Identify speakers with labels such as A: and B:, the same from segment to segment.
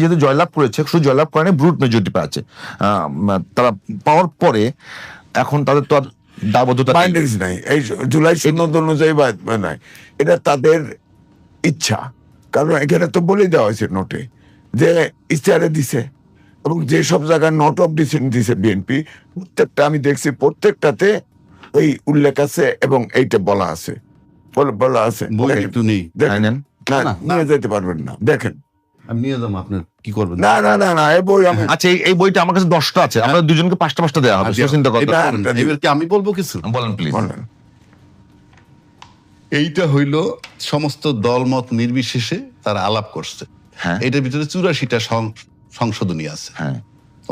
A: যেহেতু জয়লাভ করেছে, শুধু জয়লাভ করে ব্রুট মেজরিটি পেয়েছে, তারা পাওয়ার পরে এখন তাদের তো আর দায়বদ্ধতা
B: বাইন্ডারিজ নাই, এই জুলাই সনদ অনুযায়ী নাই, এটা তাদের ইচ্ছা। কারণ এখানে তো বলে দেওয়া হয়েছে নোটে যে ইশতেহারে দিছে, এবং যে সব জায়গায় নোট অফ ডিসেন্ট দিছে বিএনপি, প্রত্যেকটা আমি দেখছি প্রত্যেকটাতে এই উল্লেখ আছে এবং এইটা বলা আছে, বলা আছে।
C: একটু নেই,
B: দেখেন, নিয়ে যেতে পারবেন না, দেখেন
C: আমি নিয়ে যাবো, আপনার কি করবেন?
B: না না না না, এই বই আমি
A: আচ্ছা, এই বইটা আমার কাছে 10টা আছে, আমরা দুজনকে 5টা দেওয়া হবে, চিন্তা করতে।
C: এবার কি আমি বলবো কিছু?
A: বলেন প্লিজ।
C: এইটা হইল সমস্ত দলমত নির্বিশেষে তারা আলাপ করছে।
A: হ্যাঁ,
C: এটার ভিতরে 84টা সংশোধনী আছে।
A: হ্যাঁ,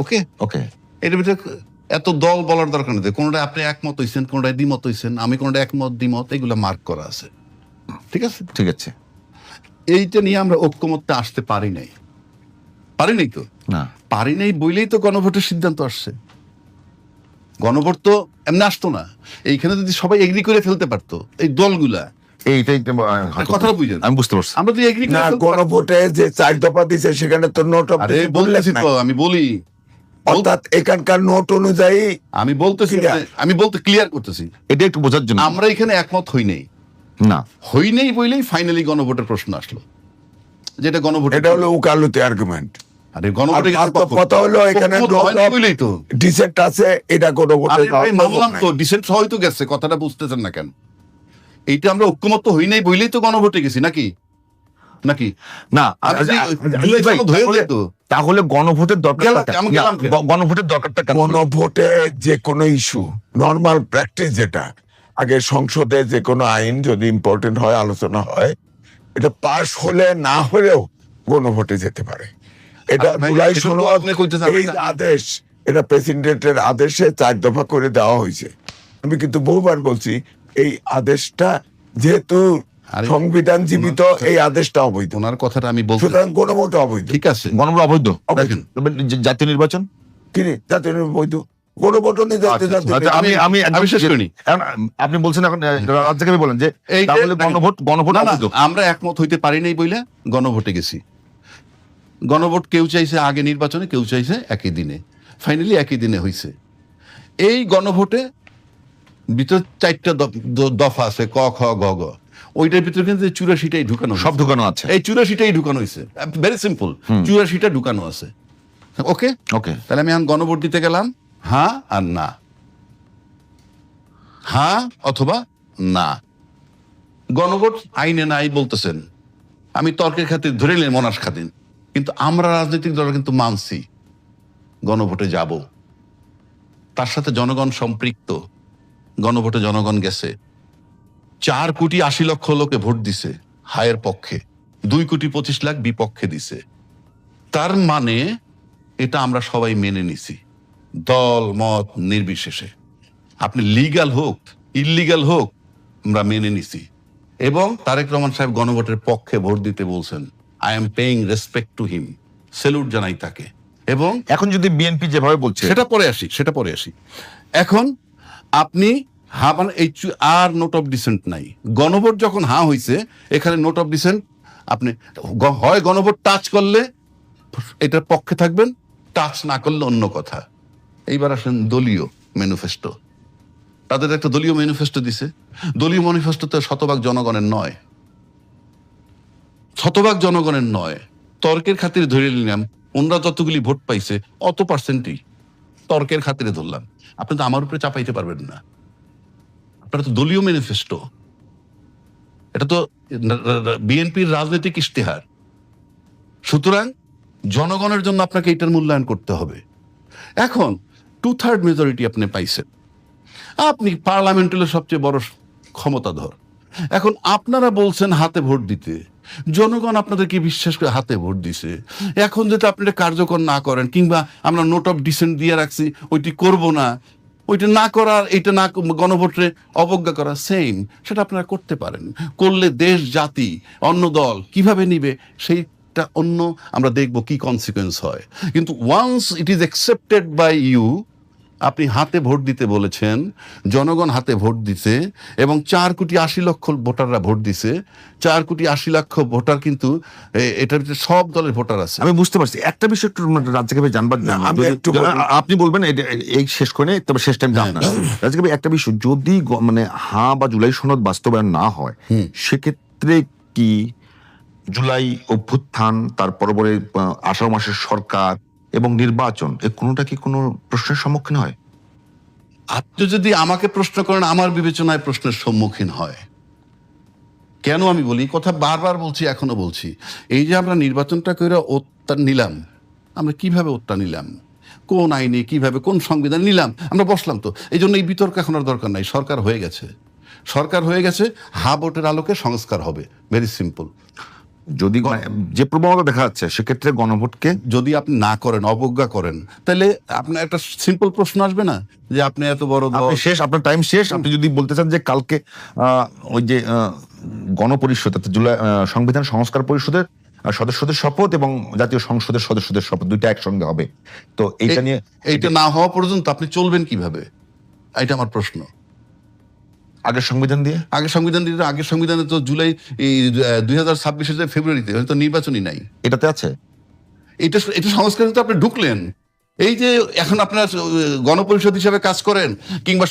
C: ওকে
A: ওকে।
C: এটার ভিতরে এত দল বলার দরকার নেই, কোনটা আপনি একমত হইছেন, কোনটা দ্বিমত হইছেন, আমি কোনটা একমত দ্বিমত, এগুলো মার্ক করা আছে। ঠিক আছে,
A: ঠিক আছে।
C: এইটা নিয়ে আমরা ঐক্যমত্যে আসতে পারি নাই তো,
A: না
C: পারি নাই বইলেই তো গণভোটের সিদ্ধান্ত আসছে। গণভোট তো এমনি আসতো না, এইখানে যদি সবাই এগ্রি করে ফেলতে পারতো, এই দলগুলা,
A: এইটাই
C: কথাটা বুঝেন,
A: আমি বুঝতে পারছি।
C: আমরা তো এগ্রি
B: না, গণভোটে যে 4 দফা দিছে সেখানে তো নোট অফ
C: বলতেছি তো, আমি বলি,
B: অর্থাৎ এখানকার নোট অনুযায়ী
C: আমি বলতেছি, আমি বলতে ক্লিয়ার করতেছি,
A: এটা একটু বোঝার জন্য।
C: আমরা এখানে একমত হই নাই,
A: না
C: হই নাই বইলেই ফাইনালি গণভোটের প্রশ্ন আসলো, যেটা গণভোট,
B: এটা হলো উকালতি আর্গুমেন্ট।
C: আরে গণভোটে
B: কথা হলো এখানে
C: তো
B: ডিসেন্ট আছে, এটা গণভোটে
C: মানলাম তো, ডিসেন্ট হয়তো গেছে, কথাটা বুঝতেছেন না কেন? এইটা আমরা ঐক্যমত হই নাই বইলেই তো গণভোটে গেছি, নাকি নাকি
A: না,
C: তো
A: তাহলে গণভোটের দরকার, গণভোটের দরকারটা কেন?
B: গণভোটে যে কোনো ইস্যু, নর্মাল প্র্যাকটিস যেটা, আগে সংসদে যে কোনো আইন যদি ইম্পর্টেন্ট হয়, আলোচনা হয়, এটা পাস হলে না হলেও গণভোটে যেতে পারে। এটা জুলাই সনদ, এই আদেশ, এটা প্রেসিডেন্টের আদেশে 4 দফা করে দেওয়া হয়েছে। আমি কিন্তু বহুবার বলছি, এই আদেশটা যেহেতু সংবিধান জীবিত, এই আদেশটা অবৈধ।
C: ওনার কথাটা আমি বলছি,
B: সুতরাং গণভোট অবৈধ।
C: ঠিক আছে,
A: গণভোট অবৈধ।
C: দেখেন,
A: জাতীয় নির্বাচন
B: কি রে, জাতীয় বৈধ, গণভোট
A: আমি শেষ করিনি। আপনি বলছেন এখন রাজ্জাক বলেন যে তাহলে গণভোট অবৈধ।
C: আমরা একমত হইতে পারি নাই বইলে গণভোটে গেছি। গণভোট কেউ চাইছে আগে নির্বাচনে, কেউ চাইছে একই দিনে, ফাইনালি একই দিনে হইছে। এই গণভোটে ভিতর 4টা দফা আছে, ক খ গ ঘ, ওইটার ভিতরে কিন্তু 84টাই ঢুকানো,
A: সব ঢুকানো আছে,
C: এই 84টাই ঢুকানো হয়েছে, ভেরি সিম্পল, 84টা ঢুকানো আছে। ওকে
A: ওকে,
C: তাহলে আমি এখন গণভোট দিতে গেলাম, হ্যাঁ আর না, হ্যাঁ অথবা না। গণভোট আইনে নাই বলতেছেন, আমি তর্কের খাতির ধরে নিলেন মনাস খাতিন, কিন্তু আমরা রাজনৈতিক দল কিন্তু মানছি গণভোটে যাব, তার সাথে জনগণ সম্পৃক্ত। গণভোটে জনগণ গেছে, 4,80,00,000 লোকে ভোট দিছে হায়ের পক্ষে, 2,25,00,000 বিপক্ষে দিছে। তার মানে এটা আমরা সবাই মেনে নিছি, দল মত নির্বিশেষে, আপনি লিগ্যাল হোক ইললিগ্যাল হোক, আমরা মেনে নিছি। এবং তারেক রহমান সাহেব গণভোটের পক্ষে ভোট দিতে বলছেন, I am paying respect to him, salute জানাই তাকে। এবং
A: এখন যদি বিএনপি যেভাবে বলছে,
C: সেটা পরে আসি। এখন আপনি হ্যাঁ মানে এই আর নোট অফ ডিসেন্ট নাই, গণভোট যখন হ্যাঁ হয়েছে, এখানে নোট অফ ডিসেন্ট, আপনি হয় গণভোট টাচ করলে এটার পক্ষে থাকবেন, টাচ না করলে অন্য কথা। এইবার আসেন দলীয় ম্যানিফেস্টো, তাদের একটা দলীয় ম্যানিফেস্টো দিছে। দলীয় ম্যানিফেস্টোতে শতভাগ জনগণের নয়, তর্কের খাতিরে ধরে নিলাম, ওনরা যতগুলি ভোট পাইছে অত পার্সেন্টই তর্কের খাতিরে ধরলাম। আপনি তো আমার উপরে চাপাইতে পারবেন না, আপনার তো দলীয় ম্যানিফেস্টো, এটা তো বিএনপির রাজনৈতিক ইশতেহার। সুতরাং জনগণের জন্য আপনাকে এটার মূল্যায়ন করতে হবে। এখন 2/3 মেজরিটি আপনি পাইছেন, আপনি পার্লামেন্টের সবচেয়ে বড় ক্ষমতাধর। এখন আপনারা বলছেন হাতে ভোট দিতে, জনগণ আপনাদেরকে বিশ্বাস করে হাতে ভোট দিছে। এখন যদি আপনারা কার্যকর না করেন, কিংবা আমরা নোট অফ ডিসেন্ট দিয়ে রাখছি ওইটি করব না, ওইটা না করার, এইটা না গণভোটে অবজ্ঞা করা, সেম সেটা আপনারা করতে পারেন। করলে দেশ জাতি অন্য দল কিভাবে নিবে সেইটা অন্য, আমরা দেখব কি কনসিকুয়েন্স হয়। কিন্তু once it is accepted by you, আপনি হাতে ভোট দিতে বলেছেন, জনগণ হাতে ভোট দিছে এবং 4,80,00,000 ভোটাররা ভোট দিছে। 4,80,00,000 ভোটার কিন্তু এটার ভিতরে সব দলের ভোটার আছে।
A: আমি বুঝতে পারছি, একটা বিষয় একটু রাজ্জাক ভাই জানবার
B: না, আমি একটু
A: আপনি বলবেন এই শেষ করে নিয়ে, তবে শেষ টাইম জান না রাজ্জাক ভাই, একটা বিষয় যদি মানে হ্যাঁ বা জুলাই সনদ বাস্তবায়ন না হয়, সেক্ষেত্রে কি জুলাই অভ্যুত্থান, তার পরপরে 18 মাসের সরকার এবং নির্বাচন, এ কোনোটা কি কোনো প্রশ্নের সম্মুখীন হয়?
C: আপনি যদি আমাকে প্রশ্ন করেন, আমার বিবেচনায় প্রশ্নের সম্মুখীন হয়। কেন আমি বলি, কথা বারবার বলছি, এখনো বলছি, এই যে আমরা নির্বাচনটা করে ওতটা নিলাম, আমরা কিভাবে ওতটা নিলাম, কোন আইনে, কিভাবে, কোন সংবিধান নিলাম, আমরা বসলাম তো। এই জন্য এই বিতর্ক এখন আর দরকার নাই। সরকার হয়ে গেছে, সরকার হয়ে গেছে, হা ভোটের আলোকে সংস্কার হবে, ভেরি সিম্পল।
A: যদি যে প্রবণতা দেখা যাচ্ছে, সেক্ষেত্রে গণভোটকে
C: যদি আপনি না করেন, অবজ্ঞা করেন, তাহলে আপনার একটা সিম্পল প্রশ্ন আসবে না যে আপনি এত বড় দল।
A: আপনি শেষ, আপনার টাইম শেষ। আপনি যদি বলতে চান যে কালকে ওই যে গণপরিষদ, অর্থাৎ জুলাই সংবিধান সংস্কার পরিষদের সদস্যদের শপথ এবং জাতীয় সংসদের সদস্যদের শপথ দুইটা একসঙ্গে হবে, তো এইটা নিয়ে,
C: এইটা না হওয়া পর্যন্ত আপনি চলবেন কিভাবে, এটা আমার প্রশ্ন।
A: আগের সংবিধান দিয়ে,
C: আগের সংবিধান দিতে, আগের সংবিধানে তো জুলাই 2026 ফেব্রুয়ারিতে হয়তো নির্বাচনই নাই।
A: এটাতে আছে।
C: এটা সংস্কার তো আপনি ঢুকলেন। এই যে এখন আপনারা গণপরিষদ হিসাবে কাজ করেন কিংবা